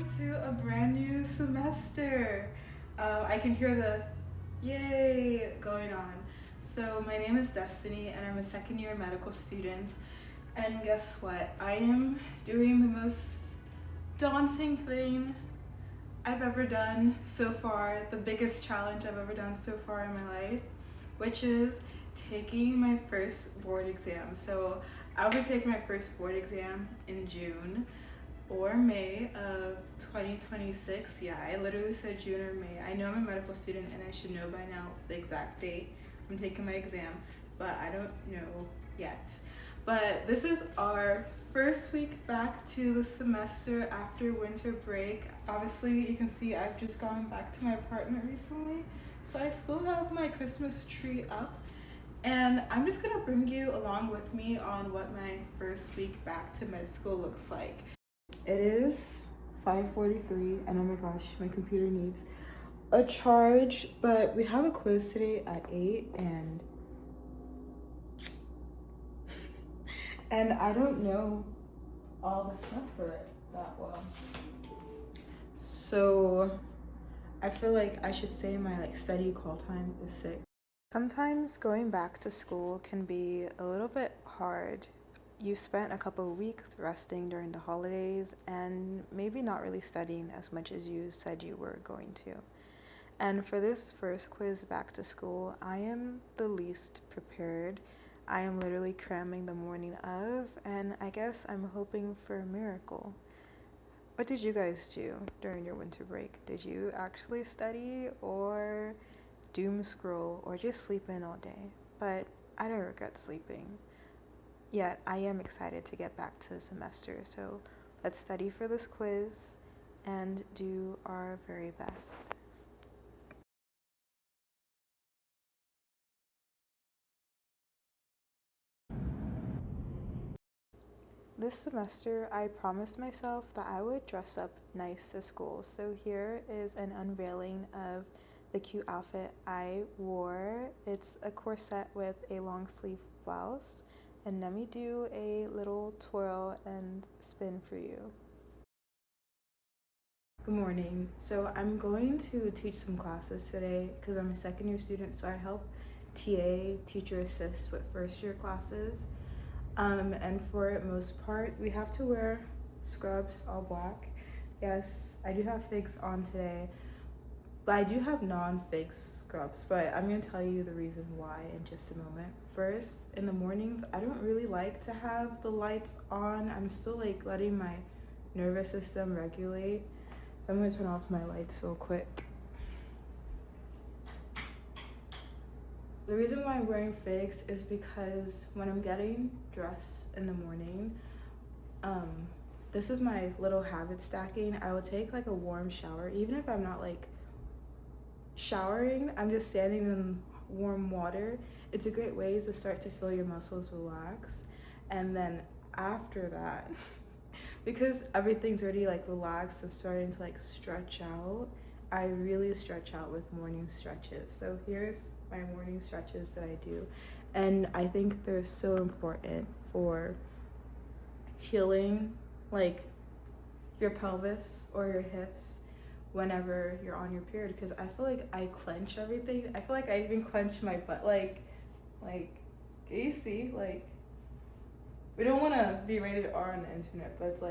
welcome to a brand new semester. I can hear the yay going on. So, my name is Destiny, and I'm a second year medical student. And guess what? I am doing the most daunting thing I've ever done so far, the biggest challenge I've ever done so far in my life, which is taking my first board exam. So, I'll be taking my first board exam in June or May of 2026. Yeah, I literally said June or May. I know I'm a medical student and I should know by now the exact date I'm taking my exam, but I don't know yet. But this is our first week back to the semester after winter break. Obviously, you can see I've just gone back to my apartment recently, so I still have my Christmas tree up. And I'm just gonna bring you along with me on what my first week back to med school looks like. It is 5:43 and oh my gosh, my computer needs a charge, but we have a quiz today at 8 and I don't know all the stuff for it that well. So I feel like I should say my study call time is 6. Sometimes going back to school can be a little bit hard. You spent a couple of weeks resting during the holidays and maybe not really studying as much as you said you were going to. And for this first quiz back to school, I am the least prepared. I am literally cramming the morning of, and I guess I'm hoping for a miracle. What did you guys do during your winter break? Did you actually study or doom scroll or just sleep in all day? But I don't regret sleeping. Yet I am excited to get back to the semester, so let's study for this quiz and do our very best. This semester, I promised myself that I would dress up nice to school. So here is an unveiling of the cute outfit I wore. It's a corset with a long sleeve blouse. And let me do a little twirl and spin for you. Good morning. So I'm going to teach some classes today because I'm a second year student, so I help TA, teacher assist with first year classes. And for most part, we have to wear scrubs, all black. Yes, I do have figs on today, but I do have non-fig scrubs, but I'm gonna tell you the reason why in just a moment. First, in the mornings, I don't really like to have the lights on. I'm still letting my nervous system regulate. So I'm gonna turn off my lights real quick. The reason why I'm wearing figs is because when I'm getting dressed in the morning, this is my little habit stacking. I will take a warm shower, even if I'm not showering, I'm just standing in warm water. It's a great way to start to feel your muscles relax. And then after that, because everything's already relaxed and starting to stretch out, I really stretch out with morning stretches. So here's my morning stretches that I do. And I think they're so important for healing your pelvis or your hips whenever you're on your period, because I feel like I clench everything. I feel like I even clench my butt. You see, we don't want to be rated R on the internet, but it's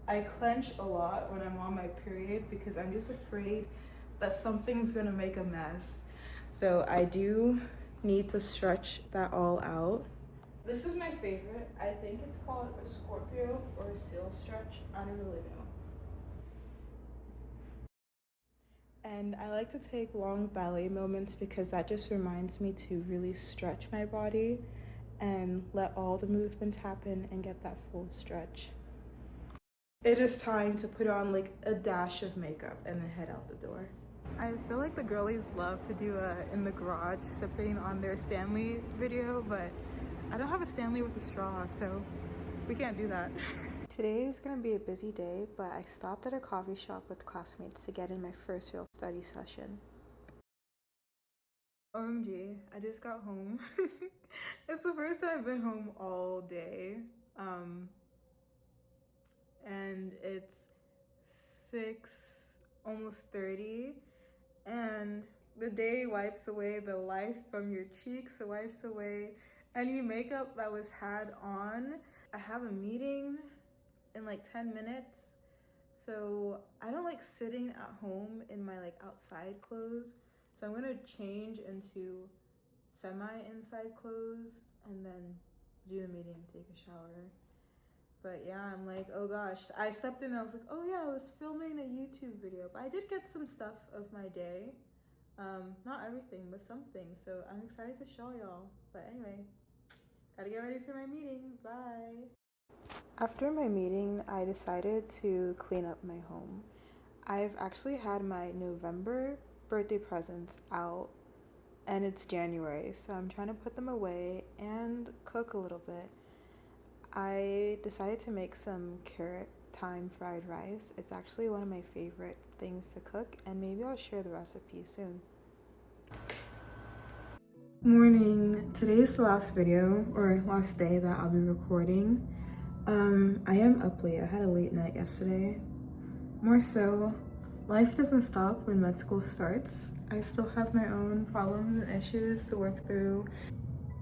I clench a lot when I'm on my period because I'm just afraid that something's gonna make a mess. So I do need to stretch that all out. This is my favorite. I think it's called a Scorpio or a seal stretch. I don't really know. And I like to take long ballet moments because that just reminds me to really stretch my body and let all the movements happen and get that full stretch. It is time to put on a dash of makeup and then head out the door. I feel like the girlies love to do a in the garage sipping on their Stanley video, but I don't have a Stanley with a straw, so we can't do that. Today is gonna be a busy day, but I stopped at a coffee shop with classmates to get in my first real study session. OMG, I just got home. It's the first time I've been home all day. And it's 6, almost 30, and the day wipes away the life from your cheeks, it wipes away any makeup that was had on. I have a meeting in like 10 minutes, so I don't like sitting at home in my like outside clothes, so I'm gonna change into semi-inside clothes and then do the meeting, take a shower. But yeah, I'm like, oh gosh, I slept in and I was like, oh yeah, I was filming a YouTube video, but I did get some stuff of my day. Not everything, but something, so I'm excited to show y'all. But anyway, gotta get ready for my meeting. Bye. After my meeting, I decided to clean up my home. I've actually had my November birthday presents out and it's January, so I'm trying to put them away and cook a little bit. I decided to make some carrot thyme fried rice. It's actually one of my favorite things to cook, and maybe I'll share the recipe soon. Morning. Today's the last video, or last day that I'll be recording. I am up late. I had a late night yesterday. More so, life doesn't stop when med school starts. I still have my own problems and issues to work through,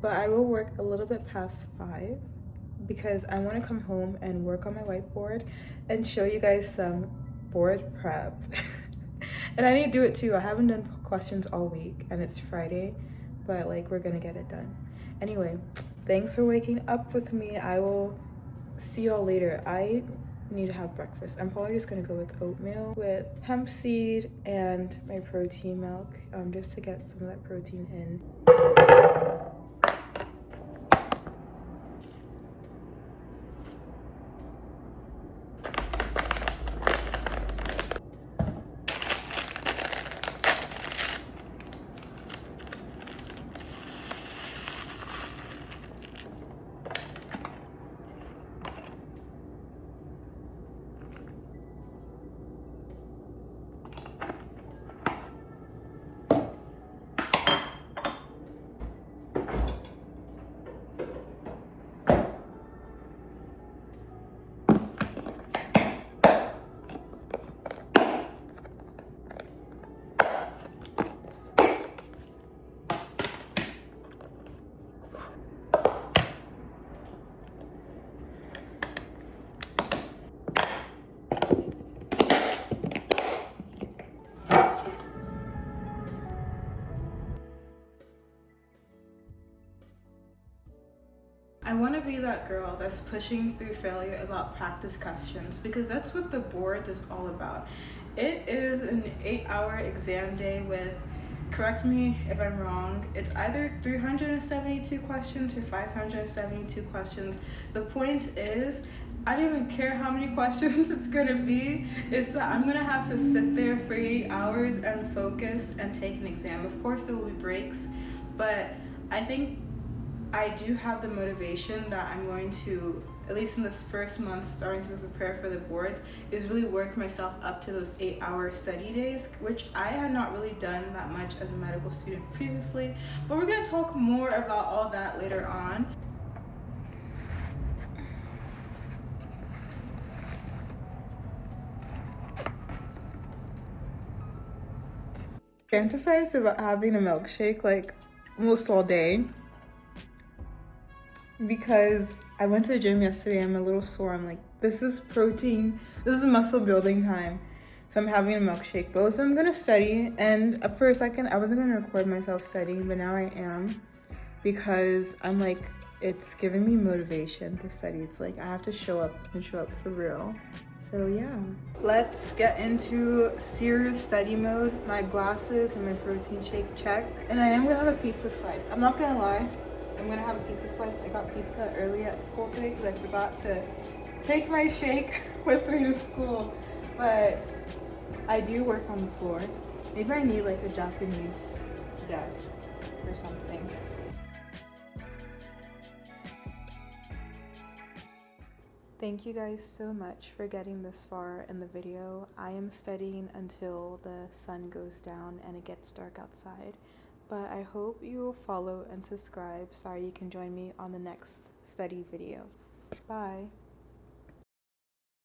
but I will work a little bit past 5 because I want to come home and work on my whiteboard and show you guys some board prep. And I need to do it too. I haven't done questions all week and it's Friday, but like we're gonna get it done. Anyway, thanks for waking up with me. I will see y'all later. I need to have breakfast. I'm probably just gonna go with oatmeal with hemp seed and my protein milk, just to get some of that protein in. I want to be that girl that's pushing through failure about practice questions, because that's what the board is all about. It is an 8-hour exam day with, correct me if I'm wrong, it's either 372 questions or 572 questions. The point is, I don't even care how many questions it's gonna be, it's that I'm gonna have to sit there for 8 hours and focus and take an exam. Of course there will be breaks, but I think I do have the motivation that I'm going to, at least in this first month, starting to prepare for the boards, is really work myself up to those 8-hour study days, which I had not really done that much as a medical student previously. But we're going to talk more about all that later on. Fantasize about having a milkshake like almost all day, because I went to the gym yesterday. I'm a little sore. I'm like, this is protein, this is muscle building time, so I'm having a milkshake. But also I'm gonna study, and for a second I wasn't gonna record myself studying, but now I am, because I'm like, it's giving me motivation to study. It's like I have to show up for real. So yeah, let's get into serious study mode. My glasses and my protein shake check, and I am gonna have a pizza slice. I'm not gonna lie, I'm gonna have a pizza slice. I got pizza early at school today because I forgot to take my shake with me to school. But I do work on the floor. Maybe I need like a Japanese desk or something. Thank you guys so much for getting this far in the video. I am studying until the sun goes down and it gets dark outside. But I hope you will follow and subscribe so you can join me on the next study video. Bye.